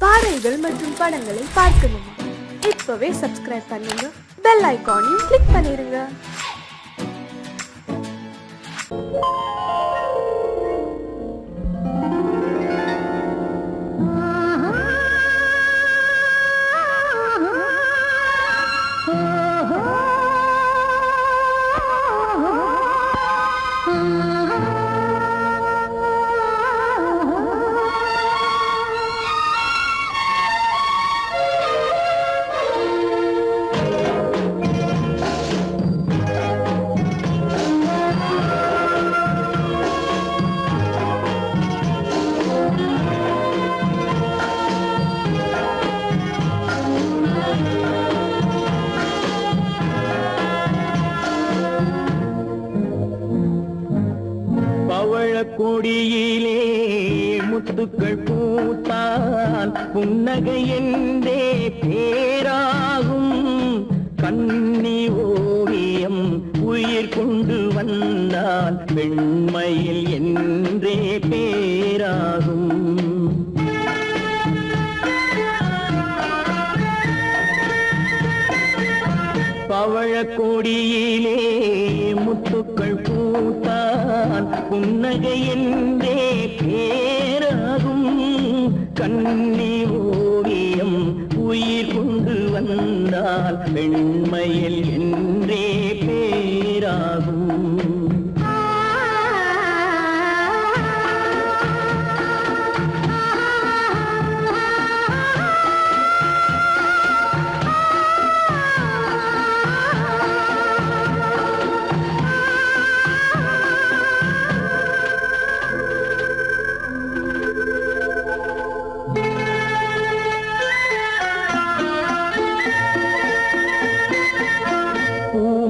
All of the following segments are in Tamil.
பாடல்கள் மற்றும் படங்களை பார்க்கணுமா? இப்பவே சப்ஸ்கிரைப் பண்ணுங்க, பெல் ஐகானையும் கிளிக் பண்ணிருங்க. கொடியிலே முத்துக்கள் பூத்தால் புன்னகை என்றே பேராகும். கண்ணி ஓவியம் உயிர் கொண்டு வந்தால் பெண்மையில் என்றே பேராகும். பவழக்கொடியிலே முத்துக்கள் பூத்தால் புன்னகை என்றே பேராகும். கண்ணி ஓவியம் உயிர் கொண்டு வந்தால் பெண்மையில் என்றே பேராகும்.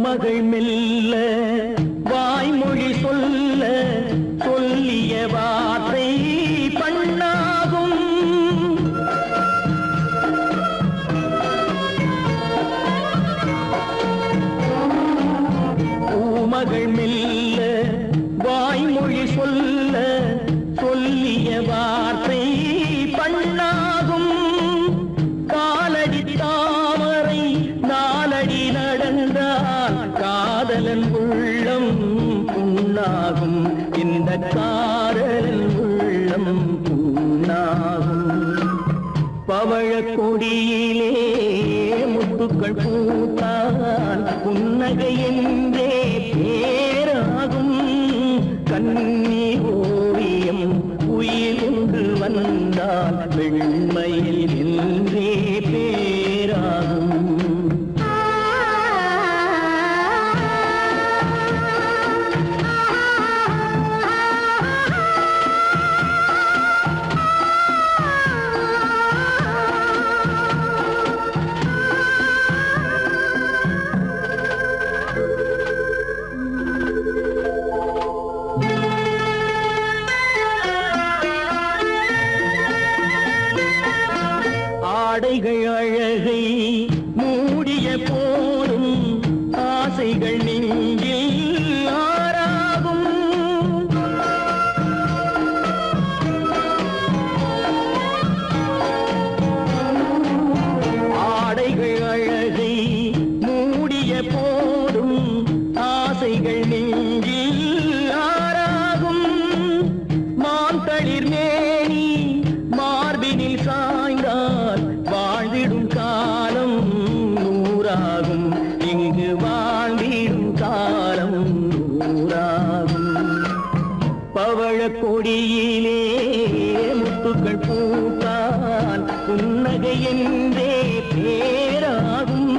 மகள் மெல்ல வாய்மொழி சொல்ல சொல்லிய வார்த்தை பண்ணாகும். பூமகள் மெல்ல வாய்மொழி சொல்ல சொல்லிய வார்த்தை பண்ணாகும். காலடி தாமரை நாலடி நடந்தால் காதலன் உள்ளம் புண்ணாகும். இந்த காதலன் உள்ளம் புண்ணாகும். பவழக்கொடியிலே முத்துக்கள் பூத்தால் புன்னகை என்றே பேராகும். கண்ணி ஓவியம் உயிர் கொண்டு வந்தால் வெண்மையில் என்றே பேராகும். ஆடைகள் அழகை மூடிய போதும் ஆசைகள் நெஞ்சில் ஆறாகும். ஆடைகள் அழகை மூடிய போதும் ஆசைகள் நெஞ்சில் ஆறாகும். மாந்தளிர் மேனி மார்பினில் சாய்ந்தால் வாழ்ந்திடும் காலம் நூறாகும். இங்கு வாழ்ந்திடும் காலம் நூறாகும். பவழக்கொடியிலே முத்துக்கள் பூத்தால் புன்னகை என்றே பேராகும்.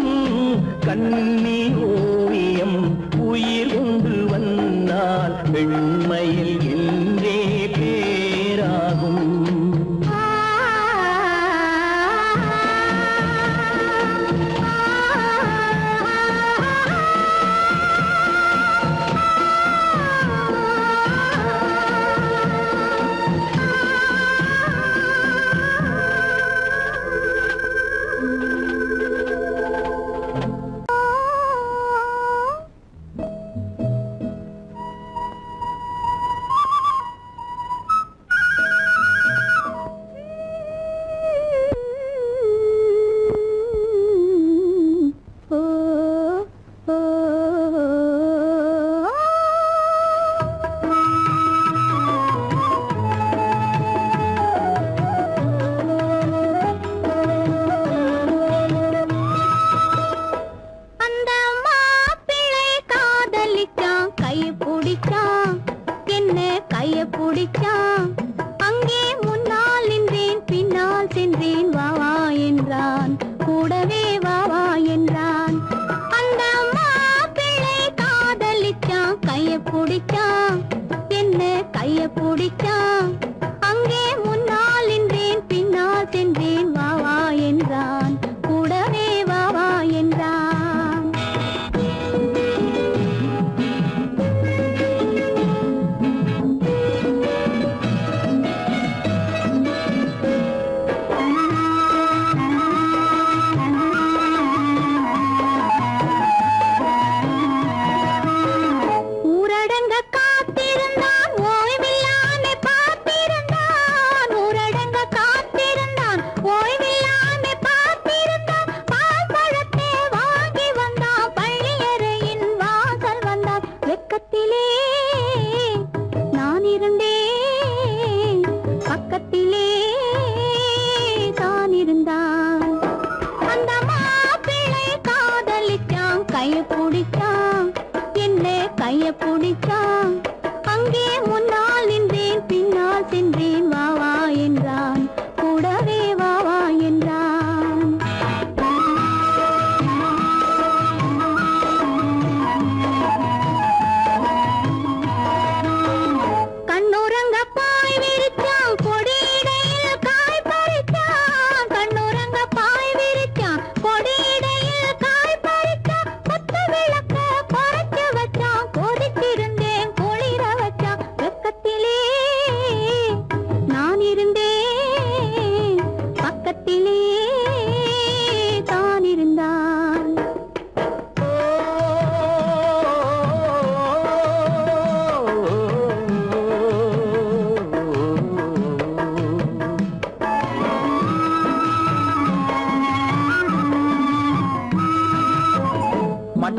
கண்ணி ஓவியம் உயிர் கொண்டு வந்தால் பெண்மையில் என்றே பேராகும்.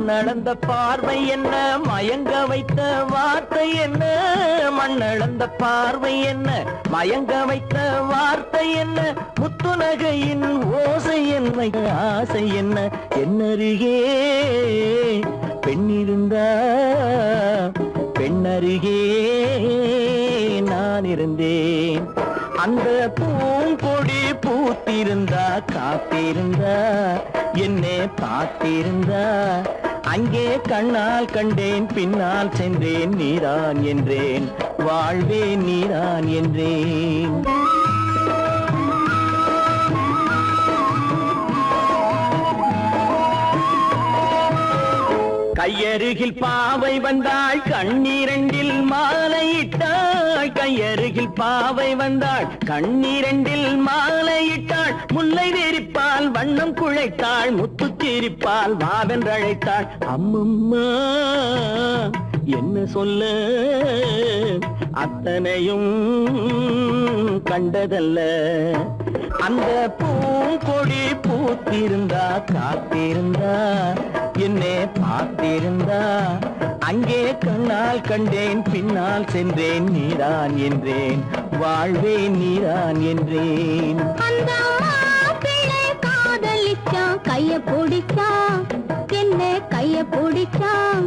மண்ணளந்த பார்வை என்ன, மயங்க வைத்த வார்த்தை என்ன, மண்ணளந்த பார்வை என்ன, மயங்க வைத்த வார்த்தை என்ன, முத்துநகையின் ஓசை என்ன, ஆசை என்ன, என்னருகே பெண்ணிருந்தா பெண்ணருகே நான் இருந்தேன். அந்த பூங்கொடி பூத்திருந்தா காத்திருந்தா என்னை பார்த்திருந்தா அங்கே கண்ணால் கண்டேன் பின்னால் சென்றேன் நீதான் என்றேன் வாழ்வே நீதான் என்றேன். கையருகில் பாவை வந்தாள் கண்ணீரண்டில் மாலையிட்டாள், கையருகில் பாவை வந்தாள் கண்ணீரண்டில் மாலையிட்டாள், முல்லை வெறிப்பால் வண்ணம் குழைத்தாள், முத்து சிரிப்பால் வாவென்றழைத்தாள். அம்மம்மா என்ன சொல்ல அத்தனையும் கண்டதல்ல, அந்த பூங்கொடி பூத்திருந்தா காத்திருந்தா என்னை பார்த்திருந்தா அங்கே கண்ணால் கண்டேன் பின்னால் சென்றேன் நீதான் என்றேன் வாழ்வே நீதான் என்றேன். அந்த மாப்பிள்ளை காதலிச்சான் கைய பிடிச்சான் என்ன கைய பிடிச்சான்,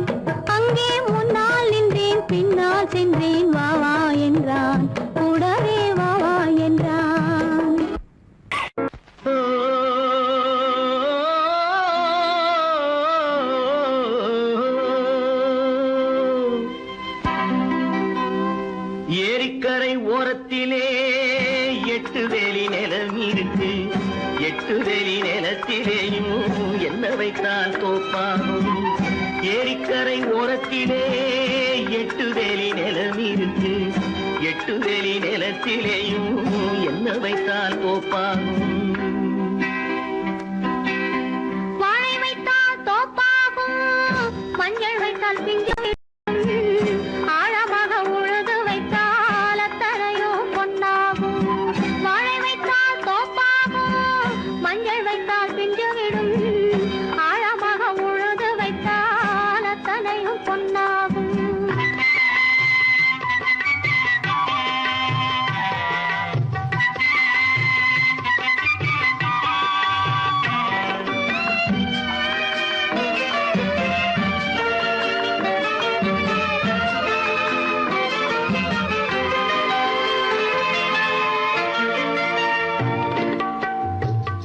அங்கே முன்னால் நின்றேன் பின்னால் சென்றேன் வா வா என்றான், கூடவே வா வா என்றான். ஏரிக்கரை ஓரத்திலே 8 வேலி நிலம் இருக்கு, 8 வேலி நிலத்திலேயும் என்ன வைத்தால் தோப்பாகும். ஏரிக்கரை ஓரத்திலே 8 வேலி நிலம் இருக்கு, 8 வேலி நிலத்திலேயும் என்ன வைத்தால் தோப்பாகும். வாழை வைத்தால் தோப்பாகும், மஞ்சள் வைத்தால் பிஞ்சு, ஆழமாக உழுது வைத்தால் அத்தனையோ பொன்னாகும். வாழை வைத்தால் தோப்பாகும், மஞ்சள் வைத்தால் பிஞ்சு விடும், ஆழமாக உழுது வைத்தால் அத்தனையும் பொன்னாகும்.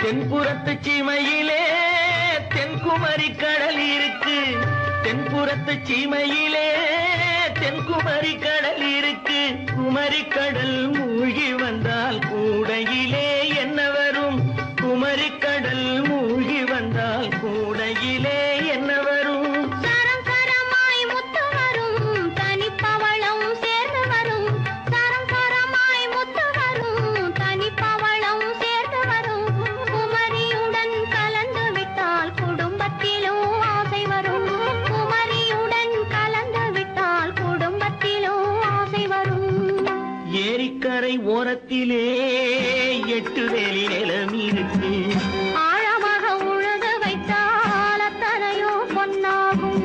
தென்புறத்து சீமையிலே தென்குமரி கடல் இருக்கு, தென்புறத்து சீமையிலே தென்குமரி கடல் இருக்கு, குமரி கடல் மூழ்கி வந்தால் கூடையிலே என்ன வரும், குமரி கடல் மூழ்கி வந்தால் கூடையிலே என்ன வரும். சரம் சரமாய் முத்து வரும், தனிப்பவளம் சேர்ந்து வரும், சரம் சரமாய் முத்து வரும், தனிப்பவளம் சேர்ந்து வரும், குமரியுடன் கலந்து விட்டால் குடும்பத்திலும் ஆசை வரும், குமரியுடன் கலந்து விட்டால் குடும்பத்திலும் ஆசை வரும். ஏரிக்கரை ஓரத்திலே 8 வேலி நிலம் இருக்கு, ஆழமாக உழுது வைத்தால் அத்தனையோ பொன்னாகும்.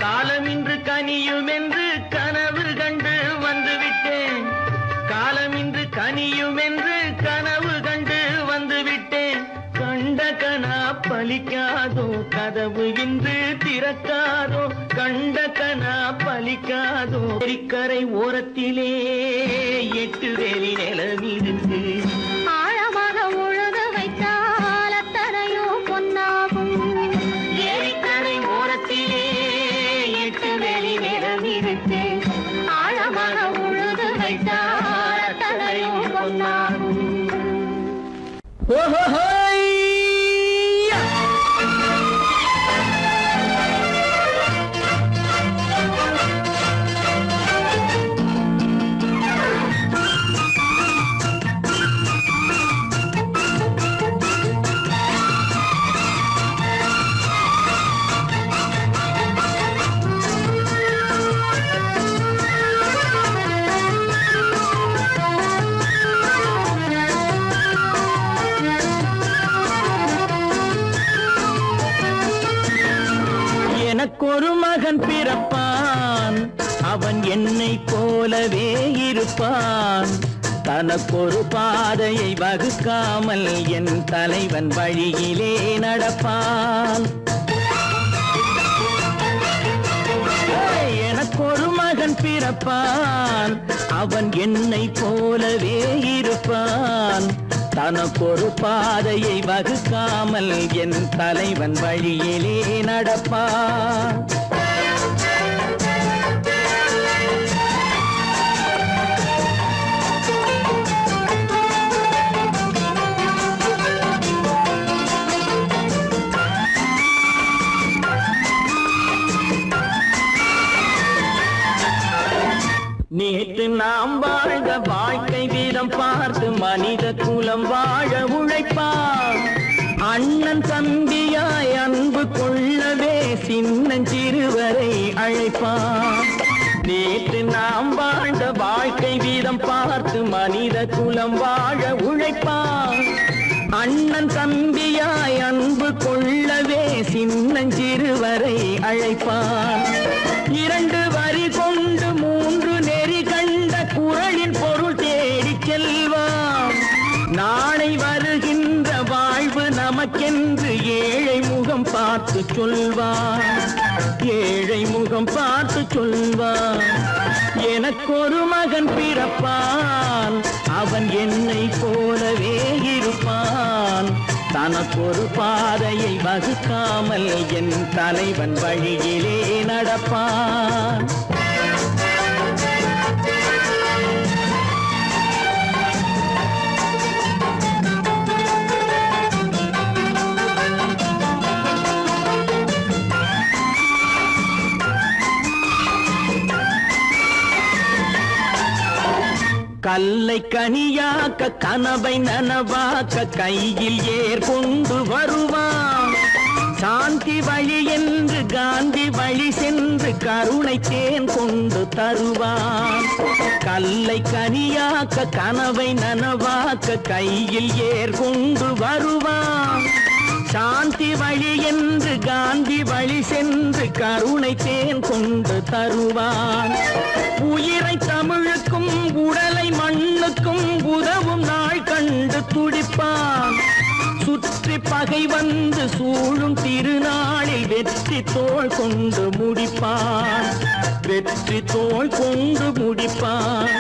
காலமின்று கனியும் என்று கனவு கண்டு வந்துவிட்டேன், காலமின்று கனியும் என்று கனவு கண்டு வந்துவிட்டேன், கண்ட கனா பலிக்காதோ கதவு இன்று திறக்காதோ, கண்ட கனா பலிக்காதோ. ஏரிக்கரை ஓரத்திலே 8 வேலி நிலம் இருக்கு, ஆழமாக உழுது வைத்தால் அத்தனையோ பொன்னாகும். ஏரிக்கரை ஓரத்திலே 8 வேலி நிலம் இருக்கு, ஆழமாக உழுது வைத்தால் அத்தனையோ பொன்னாகும். அவன் என்னை போலவே இருப்பான். தனக்கொரு பாதையை வகுக்காமல் என் தலைவன் வழியிலே நடப்பான். எனக்கொரு மகன் பிறப்பான், அவன் என்னை போலவே இருப்பான். தனக்கொரு பாதையை வகுக்காமல் என் தலைவன் வழியிலே நடப்பான். நேற்று நாம் வாழ்ந்த வாழ்க்கை வீதம் பார்த்து மனித குலம் வாழ உழைப்பான். அண்ணன் தம்பியாய் அன்பு கொள்ளவே சின்னஞ்சிறுவரை அழைப்பான். நேற்று நாம் வாழ்ந்த வாழ்க்கை வீதம் பார்த்து மனித குலம் வாழ உழைப்பான். அண்ணன் தம்பியாய் அன்பு கொள்ளவே சின்னஞ்சிறுவரை அழைப்பான். 2 வரி கொண்டு 3 நெறி கண்ட குறளின் பொருள் தேடிச் செல்வான். நாளை வருகின்ற வாழ்வு நமக்கென்று ஏழை முகம் பார்த்து சொல்வான். ஏழை முகம் பார்த்து சொல்வான். எனக்கொரு மகன் பிறப்பான், அவன் என்னை போலவே இருப்பான். தனக்கொரு பாதையை வகுக்காமல் என் தலைவன் வழியிலே நடப்பான். கல்லை கனியாக்க கனவை நனவாக்க கையில் ஏர் கொண்டு வருவான். சாந்தி வழி என்று காந்தி வழி சென்று கருணை தேன் கொண்டு தருவான். கல்லை கனியாக்க கனவை நனவாக்க கையில் ஏர் கொண்டு வருவான். சாந்தி வழி என்று காந்தி வழி சென்று கருணை தேன் கொண்டு தருவான். உயிரை தமிழுக்கும் உடலை மண்ணுக்கும் உதவும் நாள் கண்டு துடிப்பான். சுற்றி பகை வந்து சூழும் திருநாளில் வெற்றி தோள் கொண்டு முடிப்பான். வெற்றி தோள் கொண்டு முடிப்பான்.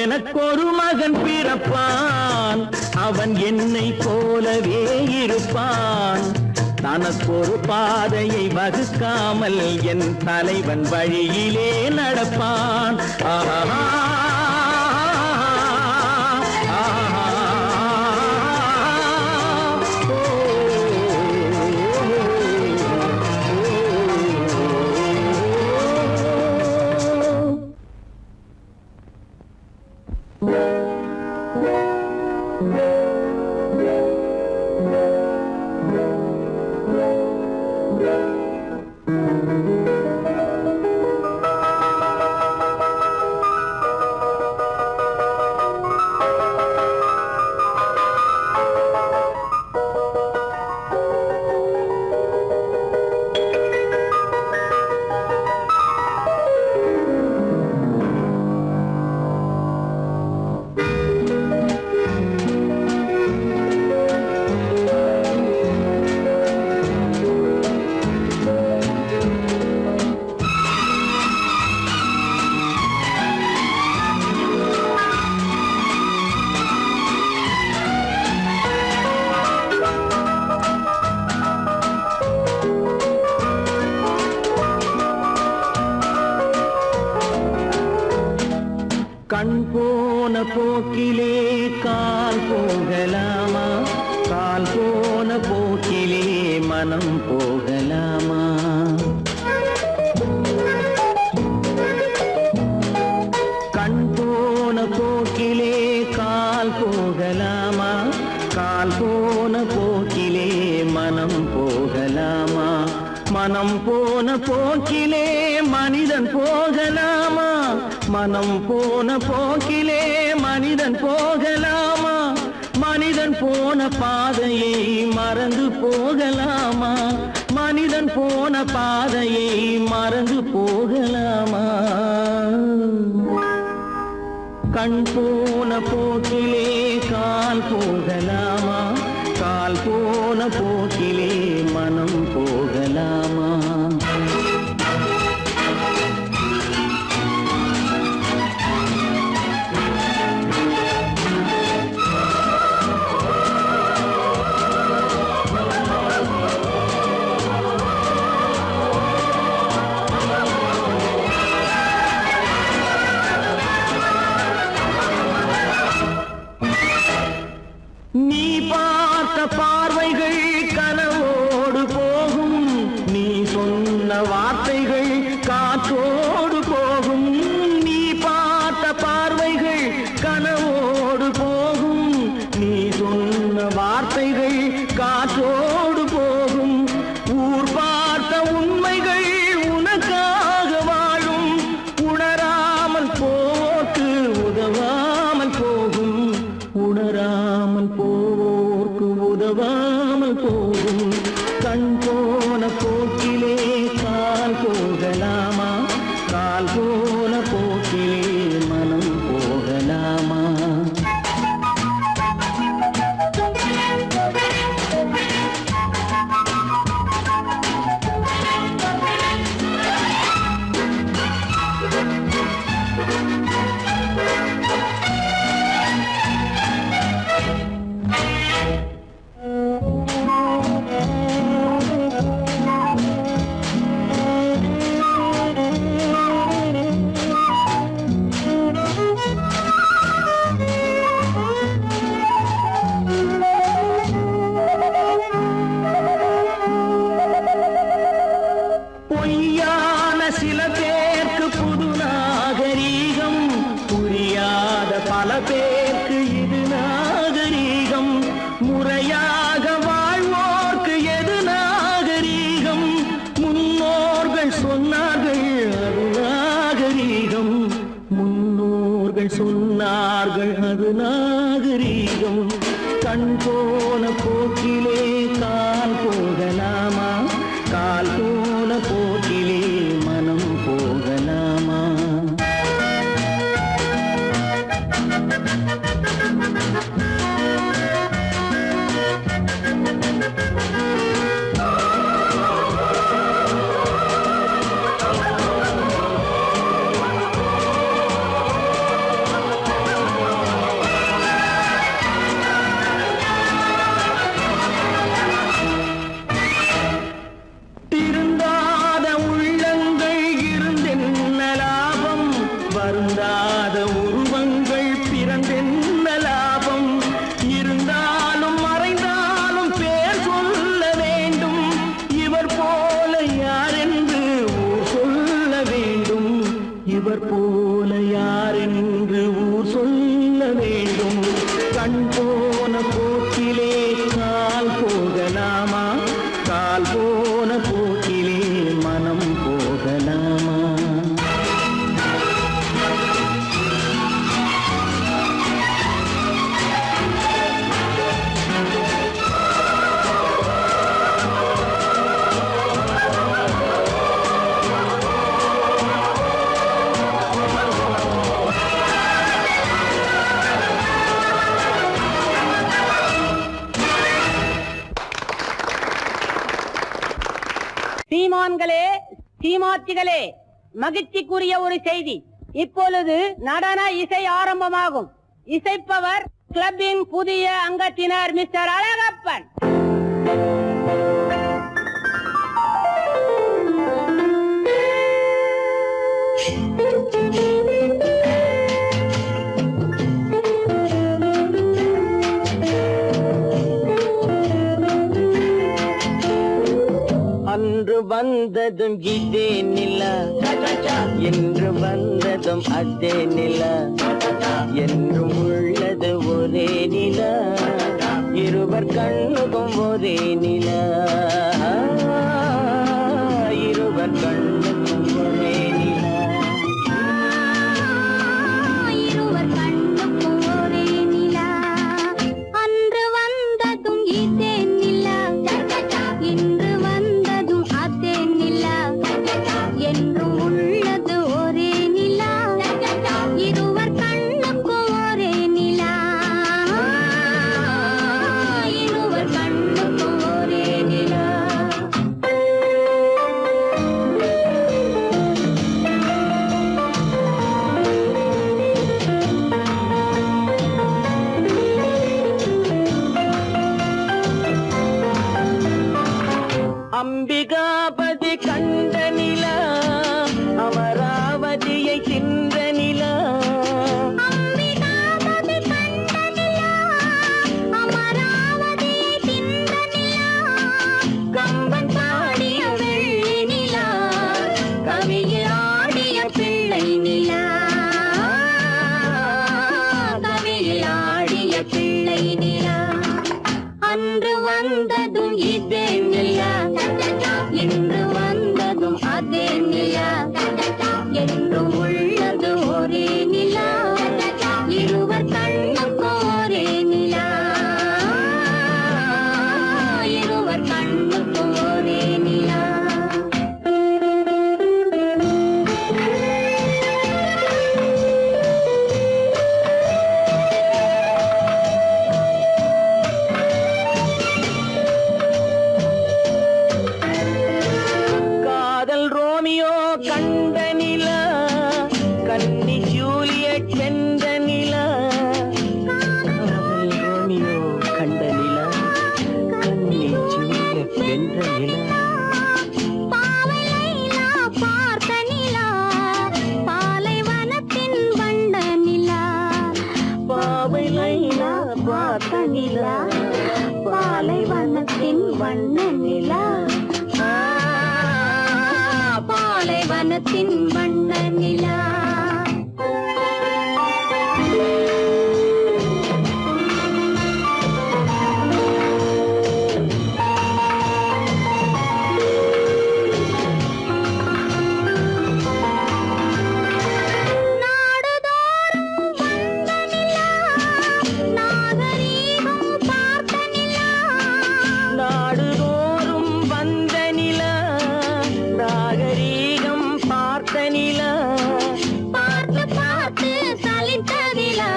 எனக்கொரு மகன் பிறப்பான், அவன் என்னை போலவே இருப்பான். தனக்கொரு பாதையை வகுக்காமல் என் தலைவன் வழியிலே நடப்பான். ஆஹா கண் போன போக்கிலே கால் போகலாமா? கால் போன போக்கிலே மனம் போகலாமா? கண் போன போக்கிலே கால் போகலாமா? கால் போன போக்கிலே மனம் போகலாமா? மனம் போன போக்கிலே மனிதன் போகலாமா? மனம் போன போக்கிலே மனிதன் போகலாமா? மனிதன் போன பாதையை மறந்து போகலாமா? மனிதன் போன பாதையை மறந்து போகலாமா? கண் போன போக்கிலே கால் போகலாமா கால் போன போக்கிலே மனம் போகலாமா நீ பார்த்த பார்வைகள் கனவோடு போகும் நீ சொன்ன வார்த்தைகள் காற்றோடு போகும் நீ பார்த்த பார்வைகள் கனவோடு போகும் நீ சொன்ன வார்த்தைகள் காற்றோடு போகும் ஊர் பார்த்த உண்மைகள் உனக்காக வாழும் உணராமல் போக்கு உதவாமல் போகும் உணராமல் போவோர்க்கு உதவாமல் போகும் கண் போன போக்கிலே கால் போகலாமா கால் போன போக்கிலே மனம் போகலாமா பொய்யான சில பேருக்கு புது நாகரீகம் புரியாத பல பேருக்கு இது நாகரீகம் முறையாக வாழ்வோர்க்கு எது நாகரீகம் முன்னோர்கள் சொன்னார்கள் அது நாகரீகம் முன்னோர்கள் சொன்னார்கள் அது நாகரீகம் கண் போன போக்கிலே கால் போகலாமா கால் போன போக்கிலே மனம் போகலாமா திருந்தாத உள்ளங்கள் இருந்தென்ன லாபம் வருந்தாத உருவங்கள் பிறந்தென்ன லாபம் இருந்தாலும் மறைந்தாலும் பேர் சொல்ல வேண்டும் இவர் போல யாரென்று ஊர் சொல்ல வேண்டும் இவர் போல யாரென்று ஊர் சொல்ல வேண்டும் கண் போன போக்கிலே கால் போகலாமா கால் போன போக்கிலே மனம் போகலாமா சீமான்களே சீமாத்திகளே மகிழ்ச்சிக்குரிய ஒரு செய்தி இப்பொழுது நடன இசை ஆரம்பமாகும் இசைப்பவர் கிளப்பின் புதிய அங்கத்தினர் மிஸ்டர் அழகப்பன் அன்று வந்ததும் இதே நிலா என்று வந்ததும் அதே நிலா என்றும் உள்ளது ஒரே நிலா இருவர் கண்ணுக்கும் ஒரே நிலா இருவர் கண்ணுக்கும் ஒரே நிலா இருவர் கண்ணுக்கும் ஒரே நிலா அன்று வந்ததும் இதே நிலா இன்று வந்ததும் அதே நிலா என்றும் உள்ளது ஒரே நிலா இருவர் கண்ணுக்கும் தின்ற நிலா அம்பிகாபதி கண்ட நிலா அமராவதியை தின்ற நிலா கம்பன் பாடிய வெள்ளி நிலா கவியில் ஆடிய பிள்ளை நிலா கவியில் ஆடிய பிள்ளை நிலா அன்று வந்ததும் இதே நிலா இன்று வந்ததும் அதே நிலா என்றும் உள்ளது ஒரே நிலா இருவர் கண்ணுக்கு ஒரே நிலா இருவர் கண்ணுக்கு ஒரே நிலா காதல் ரோமியோ கண்ட நிலா கன்னி ஜூலியட் வென்ற நிலா காதல் ரோமியோ கண்ட நிலா கன்னி ஜூலியட் வென்ற நிலா பாவை லைலா பார்த்த நிலா பாலைவனத்தின் வண்ட நிலா பாவை லைலா பார்த்த நிலா பாலைவனத்தின் வண்ண நிலா பாலைவனத்தின் வண்ண நிலா நாடுதோறும் வந்த நிலா நாகரீகம் பார்த்த நிலா பார்த்து பார்த்து சலித்த நிலா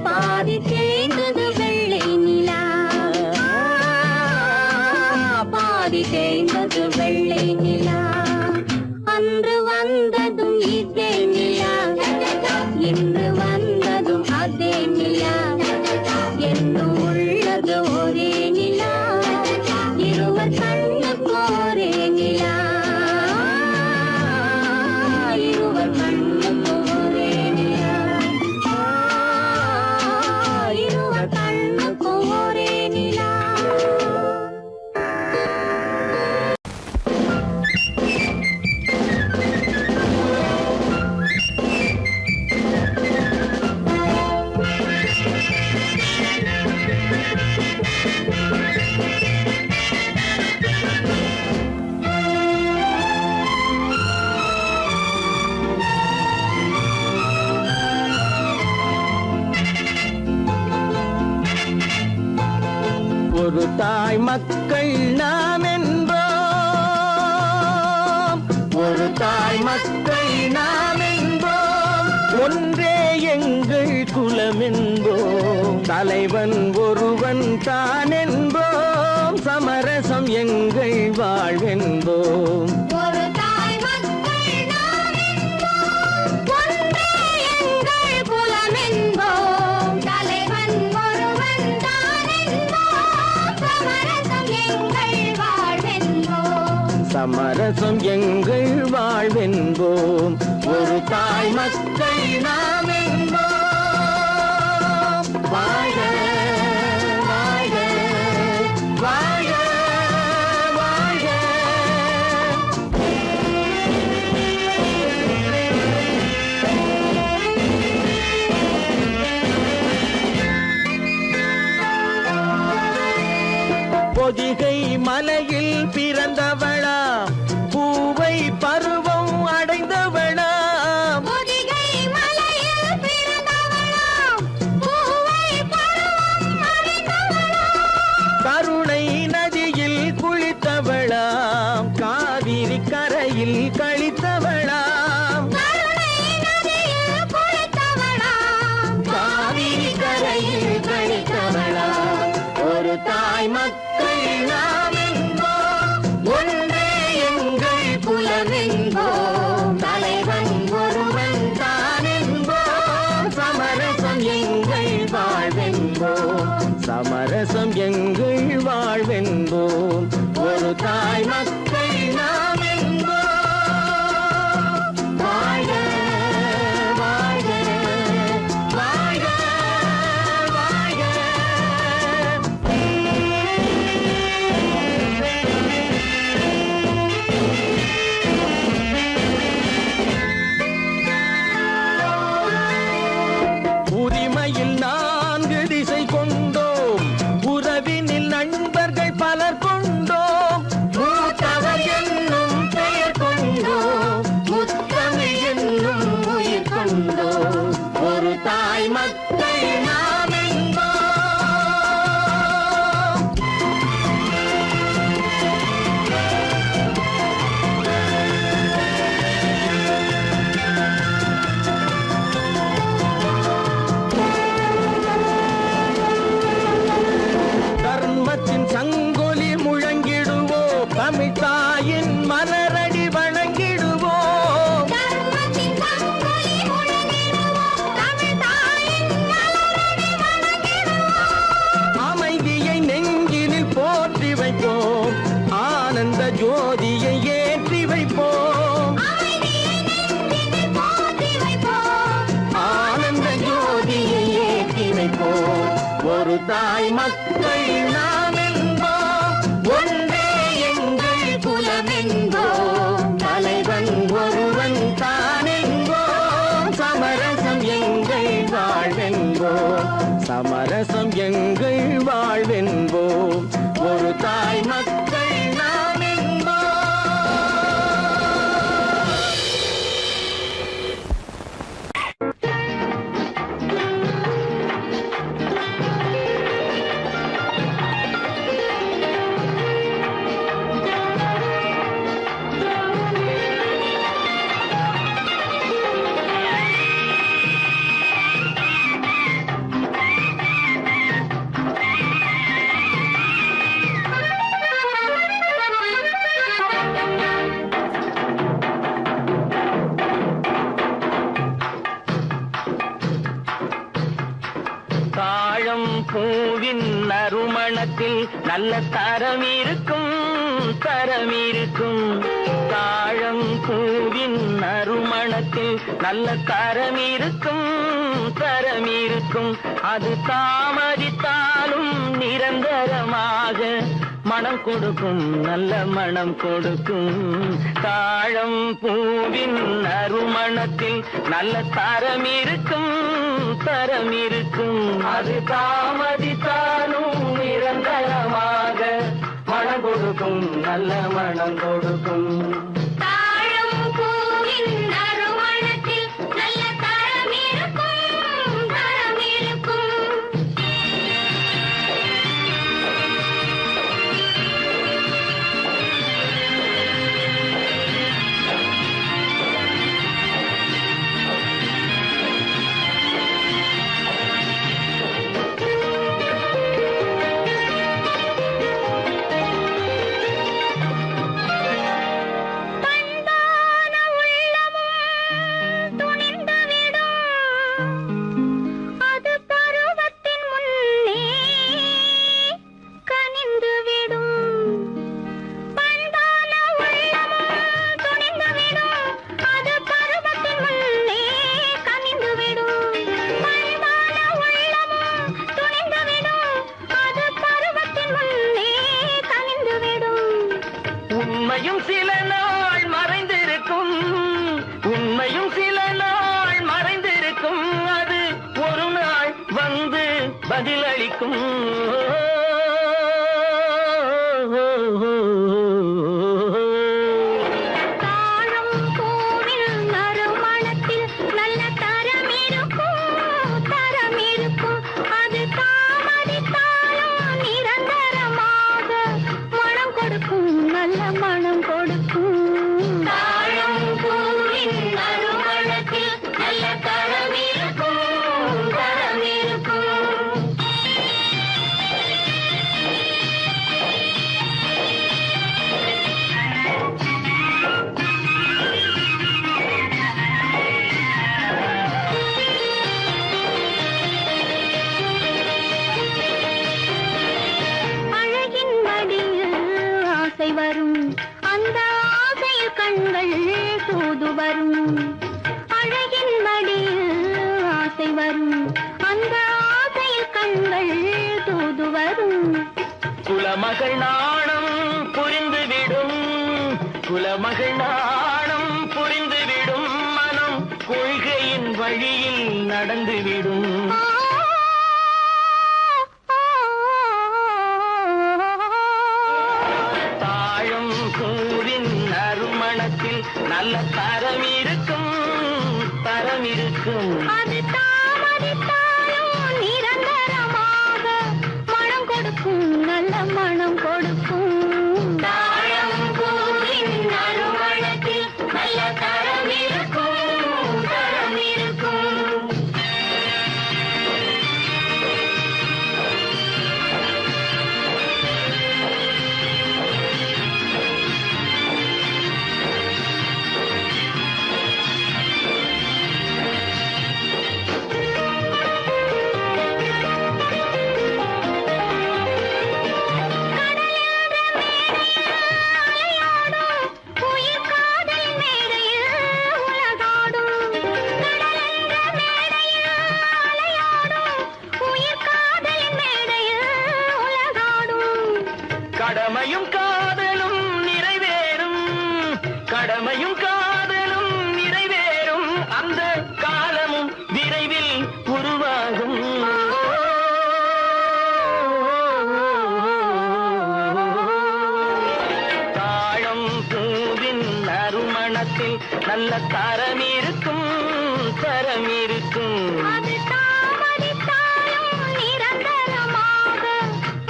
பாதி தேய்ந்தது வெள்ளை நிலா பாதி தேய்ந்தது வெள்ளை நிலா அன்று வந்ததும் இதே நிலா இன்று வந்ததும் அதே நிலா என்றும் உள்ளது ஒரே நிலா இருவர் கண்ணுக்கு ஒரே நிலா இருவர் கண்ணுக்கு ஒரே நிலா இருவர் கண்ணுக்கு ஒரே நிலா ஒரு தாய் மக்கள் நாம் என்போம் ஒரு தாய் மக்கள் நாம் என்போம் ஒன்றே எங்கள் குலம் என்போம் தலைவன் ஒருவன் தான் என்போம் சமரசம் எங்கள் வாழ்வென்போம் ஒரு தாய் மக்கள் நாம் என்போம் ஒன்றே எங்கள் குலம் என்போம் தலைவன் ஒருவன் தான் என்போம் சமரசம் எங்கள் வாழ்வென்போம் சமரசம் எங்கள் வாழ்வென்போம் ஒரு தாய் மக்கள் நாம் என்போம் வாழ்க வாழ்க வாழ்க வாழ்க பொதிகை மலையில் பிறந்தவளா பூவை பருவம் அடைந்தவளா பொதிகை மலையில் பிறந்தவளாம் பூவை பருவம் அடைந்தவளாம் கருணை நதியில் குளித்தவளாம் காவிரி கரையில் கழித்தவளாம் கருணை நதியில் குளித்தவளாம் காவிரி கரையில் கழித்தவளாம் ஒரு தாய் மக்கள் நாம் என்போம் ஒன்றே எங்கள் குலம் என்போம் தலைவன் ஒருவன் தான் என்போம் சமரசம் எங்கள் வாழ்வென்போம் சமரசம் எங்கள் வாழ்வென்போம் ஒரு தாய் மக்கள் நாம் என்போம் வாழ்க ஒரு தாய் மக்கள் நாம் என்போம், ஒன்றே எங்கள் குலம் என்போம், தலைவன் ஒருவன் தான் என்போம், சமரசம் எங்கள் வாழ்வென்போம், சமரசம் எங்கள் வாழ்வென்போம், ஒரு தாய் மக்கள் நாம் என்போம். தாழம் பூவின் நறுமணத்தில் நல்ல தரம் இருக்கும், தரம் இருக்கும், தாழம் பூவின் நறுமணத்தில் நல்ல தரம் இருக்கும், தரம் இருக்கும், அது தாமதித்தாலும் நிரந்தரமாக மனம் கொடுக்கும், நல்ல மனம் கொடுக்கும், தாழம் பூவின் நறுமணத்தில் நல்ல தரம் இருக்கும், தரம் இருக்கும், அது தாமதித்தாலும் நிரந்தரமாக மனம் கொடுக்கும், நல்ல மனம் கொடுக்கும். தாழம் பூவின் நறுமணத்தில் நல்ல தரம் இருக்கும், தரம் இருக்கும். பண்பான உள்ளமும் துணிந்துவிடும், அது பருவத்தின் முன்னே கனிந்துவிடும். பண்பான உள்ளமும் துணிந்துவிடும், அது பருவத்தின் முன்னே கனிந்துவிடும். பண்பான உள்ளமும் துணிந்துவிடும், அது பருவத்தின் முன்னே கனிந்துவிடும். உண்மையும் சில நாள் மறைந்திருக்கும், உண்மையும் சில நாள் மறைந்திருக்கும், அது ஒரு நாள் வந்து பதிலளிக்கும். தாழம் பூவின் நறுமணத்தில் நல்ல தரம் இருக்கும், தரம் இருக்கும், அது தாமதித்தாலும் நிரந்தரமாக மனம் கொடுக்கும், நல்ல மனம் கொடுக்கும். தாழம் பூவின் நறுமணத்தில் நல்ல தரம் இருக்கும், தரம் இருக்கும். அழகின் மடியில் ஆசை வரும், அந்த ஆசையில் கண்கள் தூது வரும். அழகின் மடியில் ஆசை வரும், அந்த ஆசையில் கண்கள் தூது வரும். குலமகள் நாணம் புரிந்துவிடும், குலமகள் நாணம் புரிந்துவிடும், மனம் கொள்கையின் வழியில் நடந்துவிடும். தாழம் பூவின் நறுமணத்தில் நல்ல தரம் இருக்கும், தரம் இருக்கும், அது தாமதித்தாலும் நிரந்தரமாக மனம் கொடுக்கும், நல்ல மனம் கொடுக்கும். தாழம் பூவின் நறுமணத்தில் நல்ல தரம் இருக்கும், தரம் இருக்கும். நல்ல தரம் இருக்கும் தரம் இருக்கும். அது தாமதித்தாலும் நிரந்தரமாக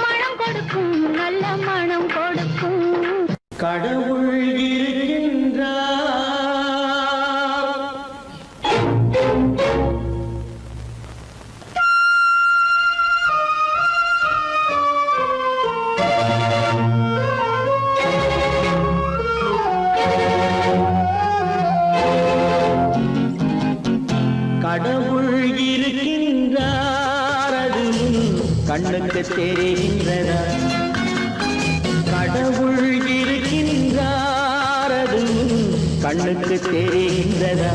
மனம் கொடுக்கும் நல்ல மனம் கொடுக்கும். கடவுள் இருக்கின்றார். கடவுள் இருக்கின்றார், அது கண்ணுக்கு தெரிகின்றதா? கடவுள் இருக்கின்றார், அது கண்ணுக்கு தெரிகின்றதா?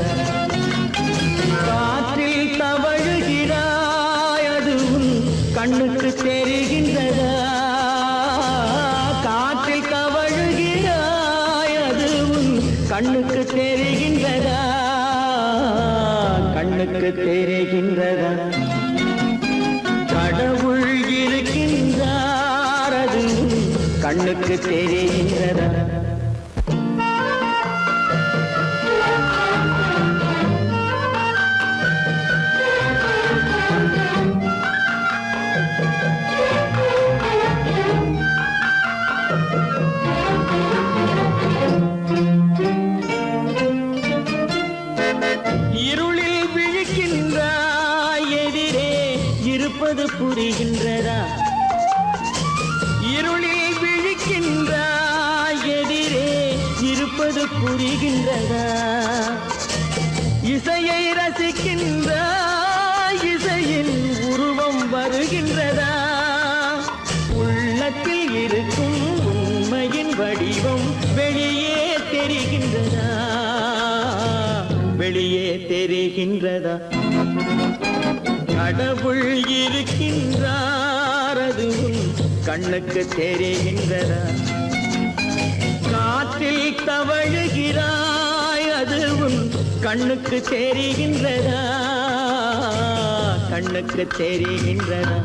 காற்றில் தவழுகிறாய், அது கண்ணுக்கு தெரிகின்றதா? காற்றில் தவழுகிறாய், அது கண்ணுக்கு தெரிகின்றதா? கண்ணுக்கு தெரிகின்றதா? கடவுள் இருக்கின்றார், அது கண்ணுக்கு தெரிகின்றதா? இருளில் விழிக்கின்றாய், எதிரே இருப்பது புரிகின்றதா? இருளில் விழிக்கின்றாய், எதிரே இருப்பது புரிகின்றதா? இசையை ரசிக்கின்றாய், இசையின் உருவம் வருகின்றதா? உள்ளத்தில் இருக்கும் உண்மையின் வடிவம் வெளியே தெரிகின்றதா? வெளியே தெரிகின்றதா? கடவுள் இருக்கின்றார், அது கண்ணுக்கு தெரிகின்றதா? காற்றில் தவழுகிறாய், அது கண்ணுக்கு தெரிகின்றதா? கண்ணுக்கு தெரிகின்றதா?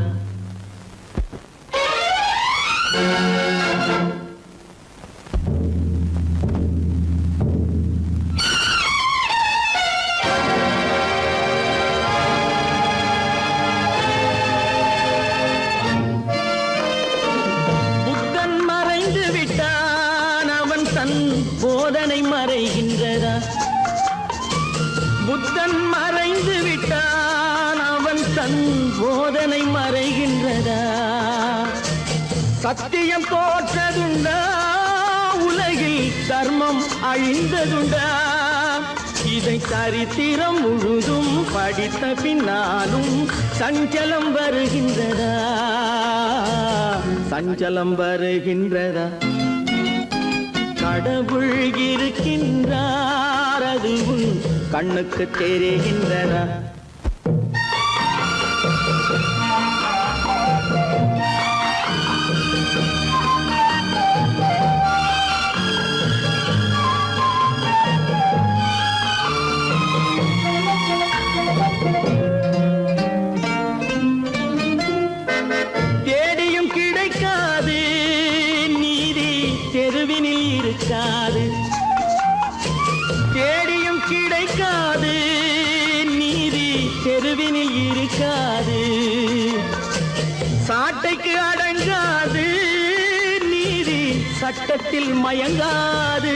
போதனை மறைகின்றதா? புத்தன் மறைந்து விட்டான், அவன் தன் போதனை மறைகின்றதா? சத்தியம் தோற்றதுண்டா? உலகில் தர்மம் அழிந்ததுண்டா? இதை சரித்திரம் முழுதும் படித்த பின்னாலும் சஞ்சலம் வருகின்றதா? சஞ்சலம் வருகின்றதா? கடவுள் இருக்கின்றார், அது கண்ணுக்கு தெரிகின்றதா? தேடியும் கிடைக்காது நீதி, தெருவினில் இருக்காது. தேடியும் கிடைக்காது நீதி, தெருவினில் இருக்காது. சாட்டைக்கு அடங்காது நீதி, சட்டத்தில் மயங்காது.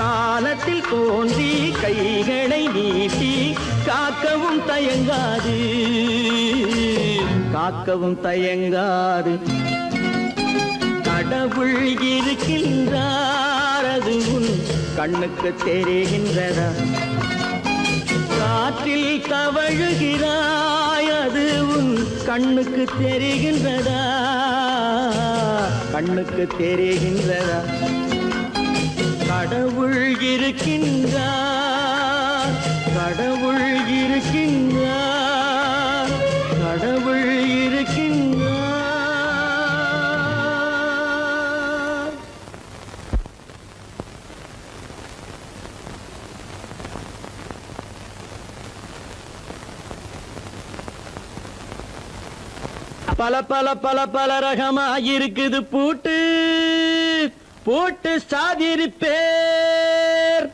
காலத்தில் தோன்றி கைகளை நீட்டி காக்கவும் தயங்காது, காக்கவும் தயங்காது. கடவுள் இருக்கின்றார், அது கண்ணுக்கு தெரிகின்றதா? காற்றில் தவழுகிறாய், அது கண்ணுக்கு தெரிகின்றதா? கண்ணுக்கு தெரிகின்றதா? கடவுள் இருக்கின்றார், கடவுள் இருக்கின்றார், கடவுள் இருக்கின்றார். பல பல பல பல ரகமா இருக்குது பூட்டு, பூட்டு சாதிரு பேர்.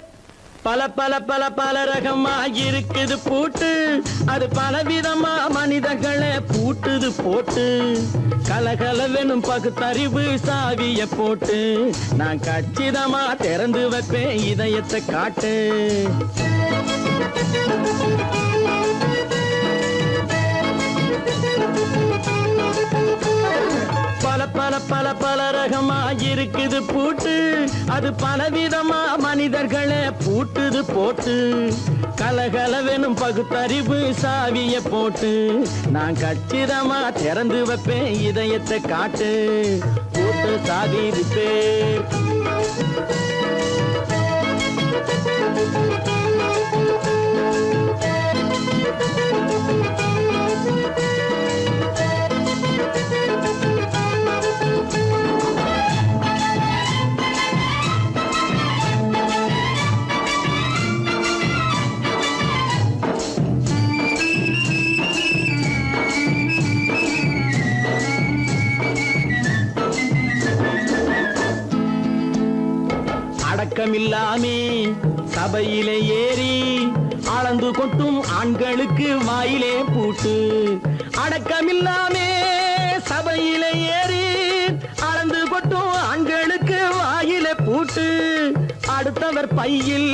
பல பல பல பல ரகமா இருக்குது பூட்டு, அது பலவிதமா மனிதர்களை பூட்டுது போட்டு. கலகலவெனும் பகுத்தறிவு சாவிய போட்டு, நான் கச்சிதமா திறந்து வைப்பேன் இதயத்தை காட்டு. பல பல பல பல ரகமா இருக்குது பூட்டு, அது பலவிதமா மனிதர்களை பூட்டுது போட்டு. கலகலவெனும் பகுத்தறிவு சாவிய போட்டு, நான் கச்சிதமா திறந்து வைப்பேன் இதயத்தை காட்டு. போட்டு சாதிப்பேன். அடக்கமில்லாமே சபையிலே ஏறி அளந்து கொட்டும் ஆண்களுக்கு வாயிலே பூட்டு. அடக்கமில்லாமே சபையிலே ஏறி அளந்து கொட்டும் ஆண்களுக்கு வாயிலே பூட்டு. அடுத்தவர் பையில்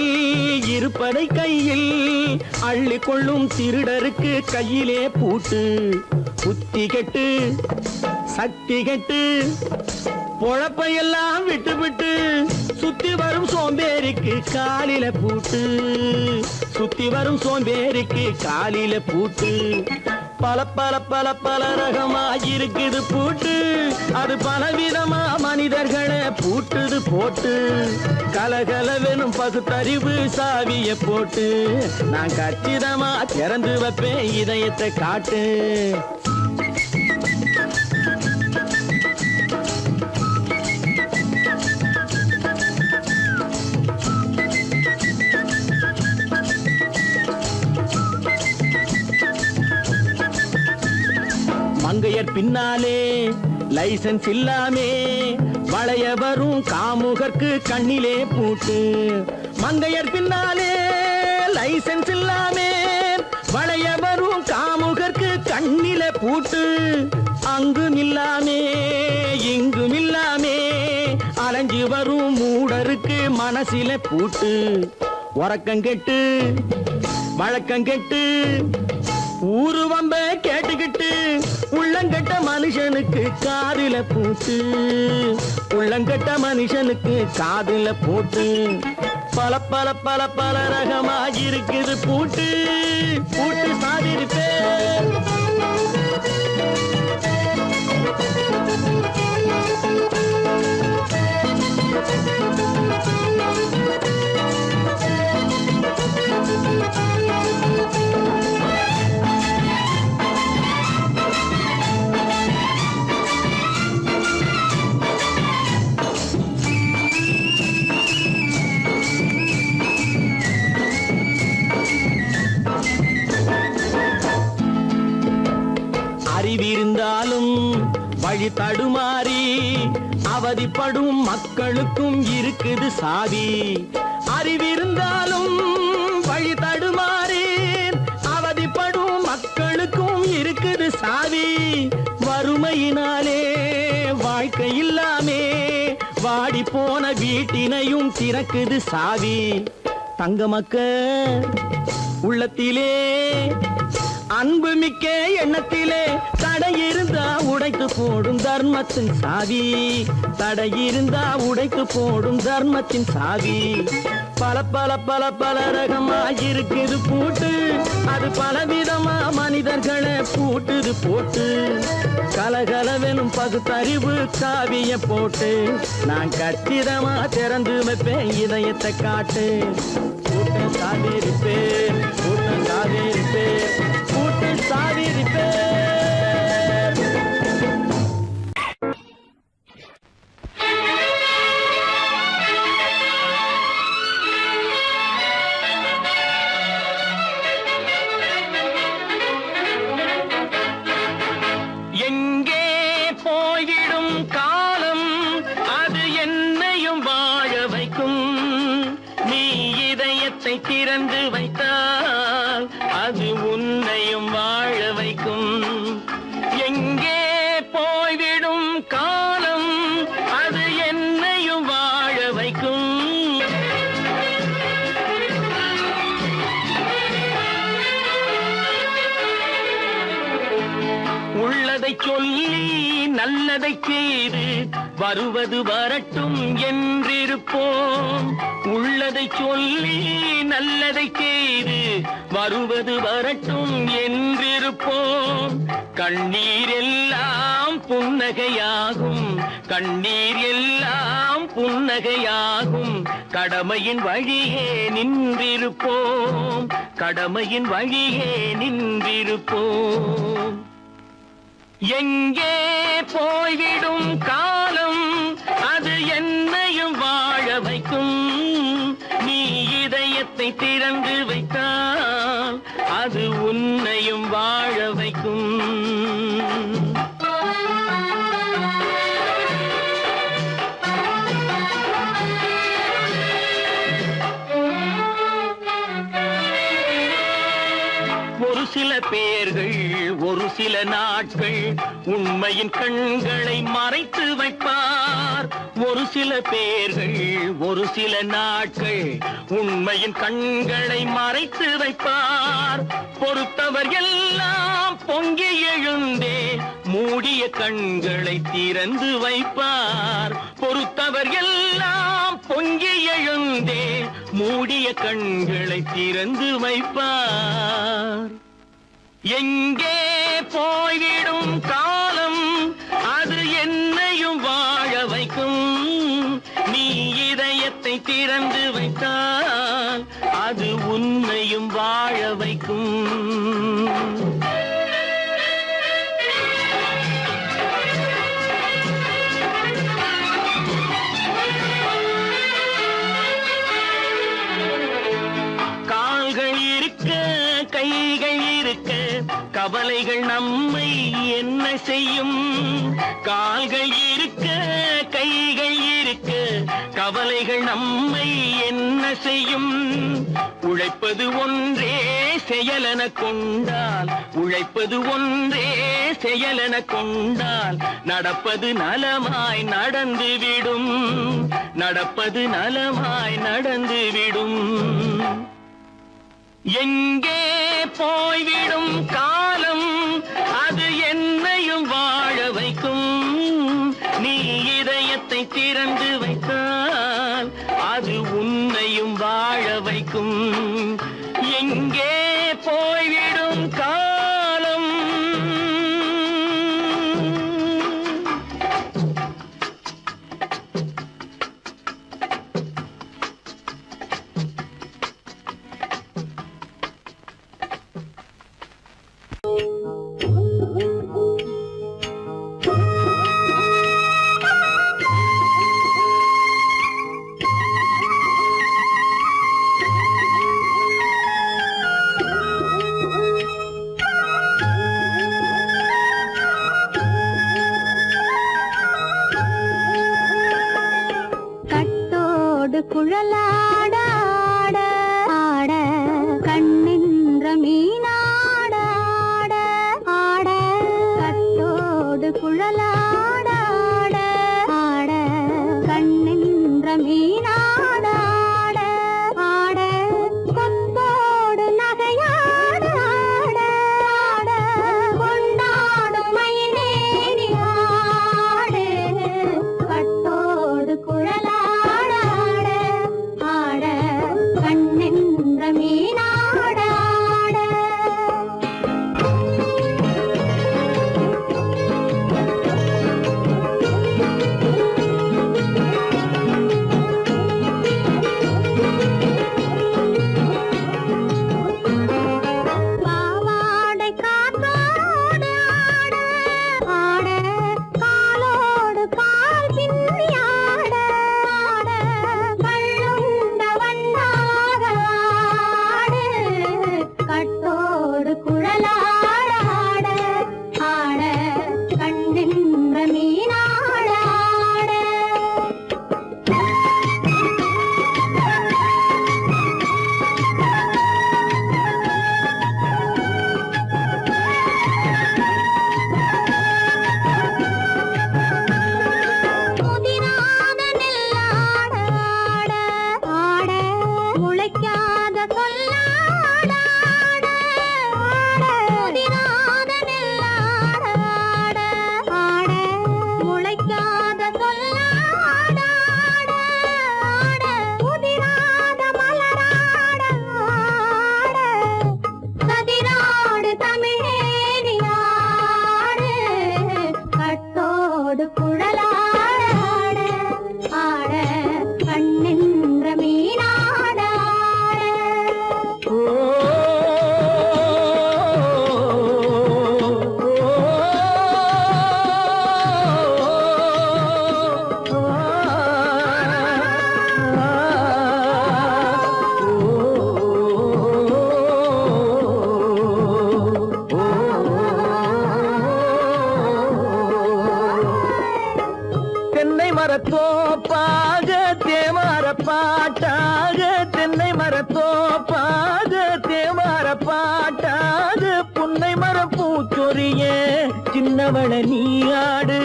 இருப்பதை கையில் அள்ளி கொள்ளும் திருடருக்கு கையிலே பூட்டு. புத்தி கெட்டு சக்தி கெட்டு பொழப்பையெல்லாம் விட்டு விட்டு சுத்தி வரும் சோம்பேறிக்கு காலில பூட்டு. சுத்தி வரும் சோம்பேறிக்கு காலில பூட்டு. பல பல பல பல ரகமா இருக்குது பூட்டு, அது பலவிதமா மனிதர்களை பூட்டுது போட்டு. கலகலவெனும் பகுத்தறிவு சாவிய போட்டு, நான் கச்சிதமா திறந்து வைப்பேன் இதயத்தை காட்டு. மங்கையர் பின்னாலே லைசன்ஸ் இல்லாமே வளைய வரும் காமுகர்க்கு கண்ணிலே பூட்டு. மங்கையர் பின்னாலே லைசன்ஸ் இல்லாமே வளைய வரும் காமுகர்க்கு கண்ணிலே பூட்டு. அங்கும் இல்லாமே இங்கும் இல்லாமே அலைஞ்சு வரும் மூடருக்கு மனசில பூட்டு. உறக்கங்கெட்டு வழக்கங்கெட்டு ஊரு வம்ப கேட்டுக்கிட்டு உள்ளங்கட்ட மனுஷனுக்கு காதில பூட்டு. உள்ளங்கட்ட மனுஷனுக்கு காதில பூட்டு. பல பல பல பல ரகமா இருக்குது பூட்டு. பூட்டு சாதிருப்பேன். அறிவிருந்தாலும் வழி தடுமாறி அவதிப்படும் மக்களுக்கும் இருக்குது சாவி. அறிவிருந்தாலும் வழி தடுமாறி அவதிப்படும் மக்களுக்கும் இருக்குது சாவி. வறுமையினாலே வாழ்க்கை இல்லாமே வாடி போன வீட்டினையும் திறக்குது சாவி. தங்க மக்க உள்ளத்திலே அன்பு மிக்க எண்ணத்திலே தடை இருந்தா உடைத்து போடும் தர்மத்தின் சாவி. தடை இருந்தா உடைத்து போடும் தர்மத்தின் சாவி. பல பல பல பல ரகமா இருக்குது பூட்டு, அது பலவிதமா மனிதர்களை பூட்டுது போட்டு. கலகலவெனும் பகுத்தறிவு சாவிய போட்டு, நான் கச்சிதமா திறந்து வைப்பேன் இதயத்தை காட்டு. பூட்டு சாதிருப்பேன், பூட்டு சாதிருப்பேன், பூட்டு சாதிருப்பேன். எங்கே போயிடும் காலம் அது என்னையும் வாழ வைக்கும். நீ இதயத்தை வைத்தால் அது உன்னையும் வாழ வைக்கும். எங்கே போய்விடும் காலம் அது என்னையும் வாழ வைக்கும். உள்ளதை சொல்லி நல்லதை செய்து வருவது வரட்டும் என்றிருப்போம். உள்ளதை சொல்லி நல்லதை செய்து வருவது வரட்டும் என்றிருப்போம். கண்ணீர் எல்லாம் புன்னகையாகும், கண்ணீர் எல்லாம் புன்னகையாகும். கடமையின் வழியே நின்றிருப்போம், கடமையின் வழியே நின்றிருப்போம். எங்கே போய்விடும் காலம் அது என்னையும் வாழ வைக்கும். நீ இதயத்தை திறந்து வைத்தால் அது உன்னையும் வாழ வைக்கும். ஒரு சில பேர்கள் ஒரு சில நாட்கள் உண்மையின் கண்களை மறைத்து வைப்பார். ஒரு சில பேர்கள் ஒரு சில நாட்கள் உண்மையின் கண்களை மறைத்து வைப்பார். பொறுத்தவர் எல்லாம் பொங்கி எழுந்தே மூடிய கண்களை திறந்து வைப்பார். பொறுத்தவர் எல்லாம் பொங்கி எழுந்தே மூடிய கண்களை திறந்து வைப்பார். எங்கே போய்விடும் காலம் அது என்னையும் வாழ வைக்கும். நீ இதயத்தை திறந்து வைத்தால் அது உன்னையும் வாழ வைக்கும். கால்கள் இருக்க கைகள் இருக்க கவலைகள் நம்மை என்ன செய்யும். கால்கள் இருக்க கைகள் இருக்க கவலைகள் நம்மை என்ன செய்யும். உழைப்பது ஒன்றே செயலென கொண்டால், உழைப்பது ஒன்றே செயலென கொண்டால் நடப்பது நலமாய் நடந்துவிடும், நடப்பது நலமாய் நடந்துவிடும். எங்கே போய்விடும் காலம் அது என்னையும் வாழ வைக்கும். நீ இதயத்தை திறந்து வைத்தால் அது உன்னையும் வாழ வைக்கும். எங்கே போய்விடும் காலம். கண்டவள நீயாடு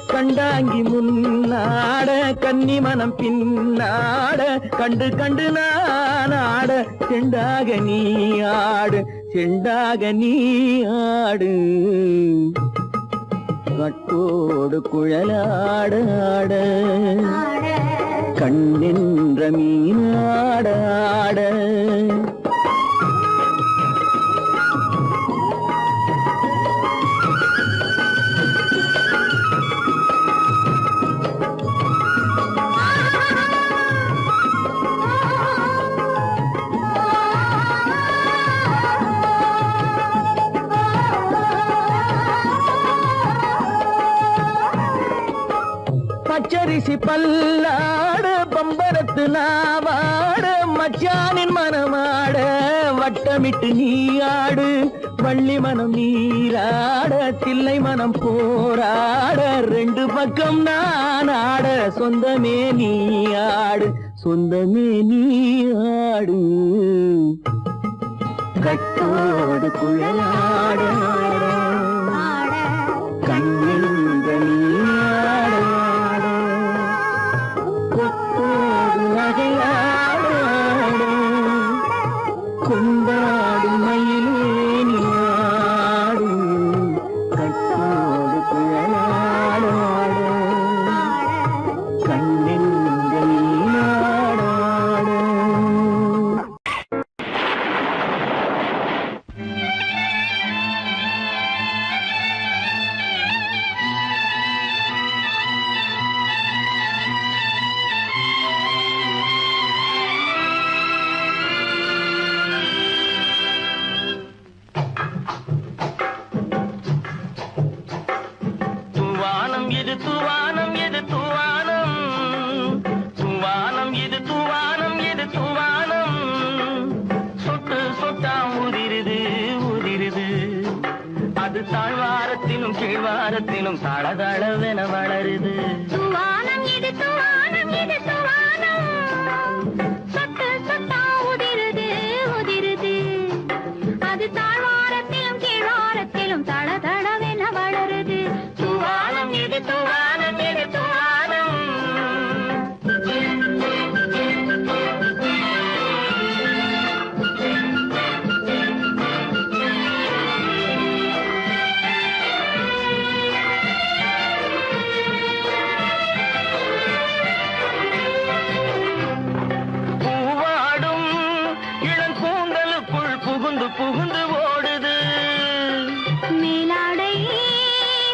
கண்டாங்கி முன்னாட கன்னி மனம் பின்னாட கண்டு கண்டு நானாட செண்டாக நீயாடு செண்டாக நீயாடு கட்டோடு குழலாடாட கண்ணென்ற மீனாடாட பச்சரிசி பல்லாட பம்பரத்து நாவாட மச்சானின் மனமாட வட்டமிட்டு நீயாடு வள்ளி மனம் நீராட தில்லை மனம் போராட ரெண்டு பக்கம் நானாட சொந்தமே நீயாடு சொந்தமே நீயாடு கட்டோடு குழலாட கண்ணென்ற நீயாட கொண்டாடு மயிலேனியாடு கட்டோடு குழலாடு கண்ணென்ற நீயாடாடு தாழ்வாரத்திலும் கீழ்வாரத்திலும் தளதளவென வளருது துவானம் இது துவானம் இது துவானம் சொட்டு சொட்டா உதிருது உதிருது அது தாழ்வாரத்திலும் கீழ்வாரத்திலும் தளதளவென வளருது துவானம் இது துவானம் இது துவானம் புகுந்து ஓடுது மேலாடை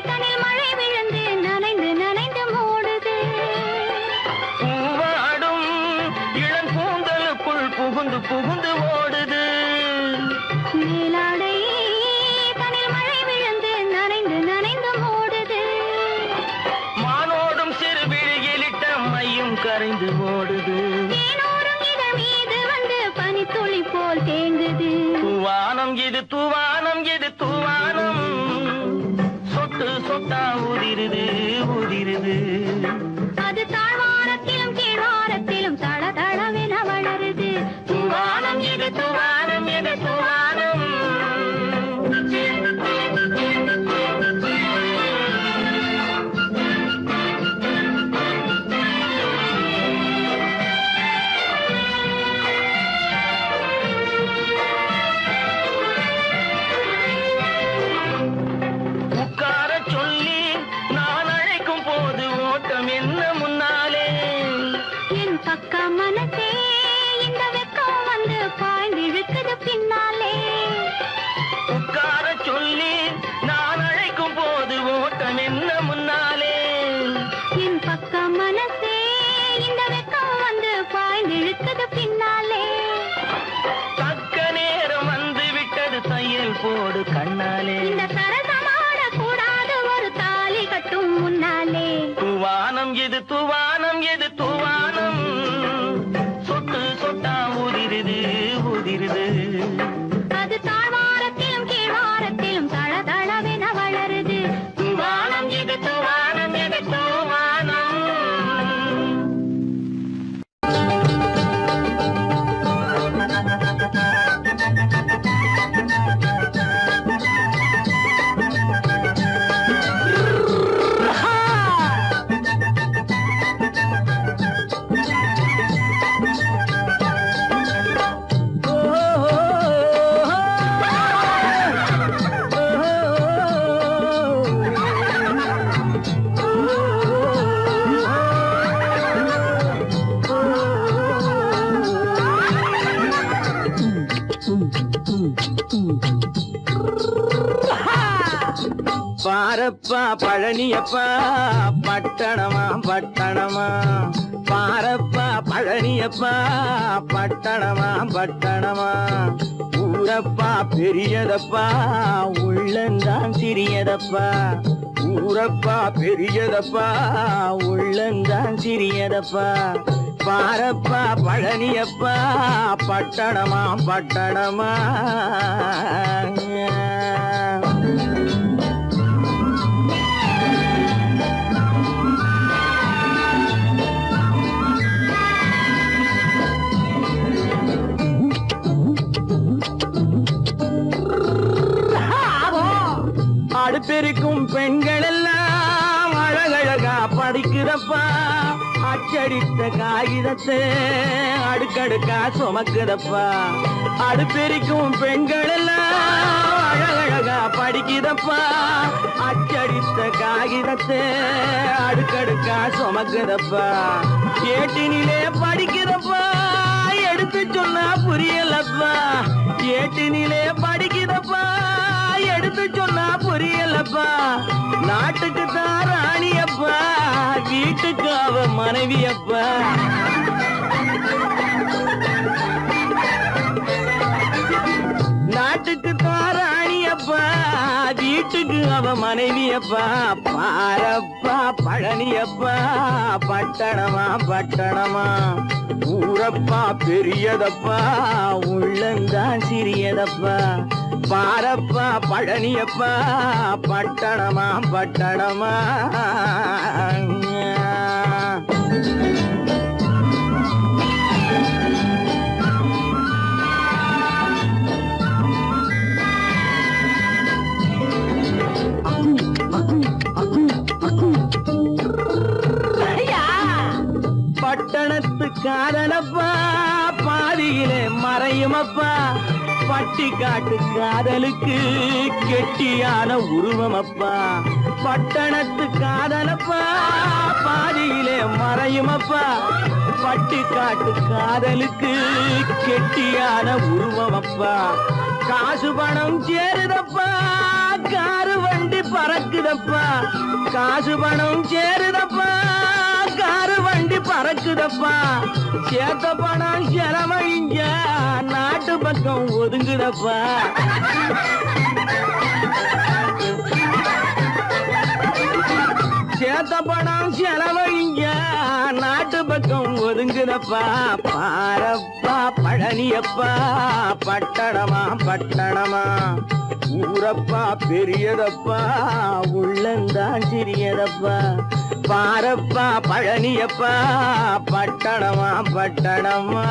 தனில் மழை விழுந்து நனைந்து நனைந்து மூடுது பூவாடும் இளம் கூந்தலுக்குள் புகுந்து புகுந்து ஓடுது மேலாடை தனில் மழை விழுந்து நனைந்து நனைந்து மூடுது மானோடும் சிறு விழியிலிட்ட மையும் கரைந்து ஓடுது தேனோரும் இதழ் மீது வந்து பனித்துளி போல் தேங்குது தூவானம் இது தூவானம் இது தூவானம் சொட்டு சொட்டா உதிருது உதிருது அது தாழ்வாரத்திலும் கீழ்வாரத்திலும் தளதளவென வளருது தூவானம் இது தூவானம் இது தூவானம் பக்கம் மனசே இந்த வெக்கம் வந்து பாய்ந்திழுக்குது பின்னாலே உட்கார சொல்லி நான் அழைக்கும் போது ஓட்டம் என்ன முன்னாலே என் பக்கம் மனசே இந்த வெக்கம் வந்து பாய்ந்திழுக்குது பின்னாலே தக்க நேரம் வந்து விட்டது தையல் போடு கண்ணாலே இந்த சரசமாட கூடாது ஒரு தாலி கட்டும் முன்னாலே தூவானம் எது தூவானம் எது தூவானம் சொட்டு சொட்டா உதிருது உதிருது அது தாழ்வாரத்திலும் கீழ்வாரத்திலும் தளதளவென வளருது தூவானம் எது தூவானம் எது தூவானம் பாரப்பா பழனியப்பா பட்டணமா பட்டணமா பாரப்பா பழனியப்பா பட்டணமா பட்டணமா ஊரப்பா பெரியதப்பா உள்ளந்தான் சிறியதப்பா ஊரப்பா பெரியதப்பா உள்ளந்தான் சிறியதப்பா பாரப்பா பழனியப்பா பட்டணமா பட்டணமா அடுப்பெருக்கும் பெண்கள் எல்லாம் அழகழகா படிக்கிறப்பா அச்சடித்த காகிதத்தை அடுக்கடுக்கா சுமக்குதப்பா அடுப்பெருக்கும் பெண்கள் எல்லாம் அழகழகா படிக்கிறப்பா அச்சடித்த காகிதத்தை அடுக்கடுக்கா சுமக்குதப்பா ஏட்டினிலே படிக்கிறப்பா எடுத்து சொன்னா புரியலப்பா ஏட்டினிலே படிக்கிறப்பா எடுத்து சொன்னா புரியலப்பா நாட்டுக்கு தான் ராணியப்பா வீட்டுக்கு அவ மனைவியப்பா நாட்டுக்கு தான் ராணியப்பா வீட்டுக்கு அவ மனைவியப்பா பாரப்பா பழனியப்பா பட்டணமா பட்டணமா ஊரப்பா பெரியதப்பா உள்ளந்தான் சிறியதப்பா பாரப்பா பழனியப்பா பட்டணமா பட்டணமா பட்டணத்து காதலப்பா பாதியிலே மறையுமப்பா பட்டி காட்டு காதலுக்கு கெட்டியான உருவமப்பா பட்டணத்து காதலப்பா பாதியிலே மறையுமப்பா பட்டி காட்டு காதலுக்கு கெட்டியான உருவமப்பா காசு பணம் சேருதப்பா காரு வண்டி பறக்குதப்பா காசு பணம் சேருதப்பா காரு வண்டி பறக்குதப்பா சேத்த பணம் செலவழிஞ்ச நாட்டு பக்கம் ஒதுங்குதப்பா சேத்த பணம் செலவழிஞ்ச நாட்டு பக்கம் ஒதுங்குதப்பா பாரப்பா பழனியப்பா பட்டணமா பட்டணமா ஊரப்பா பெரியதப்பா உள்ளந்தான் சிறியதப்பா பாரப்பா பழனியப்பா பட்டணமா பட்டணமா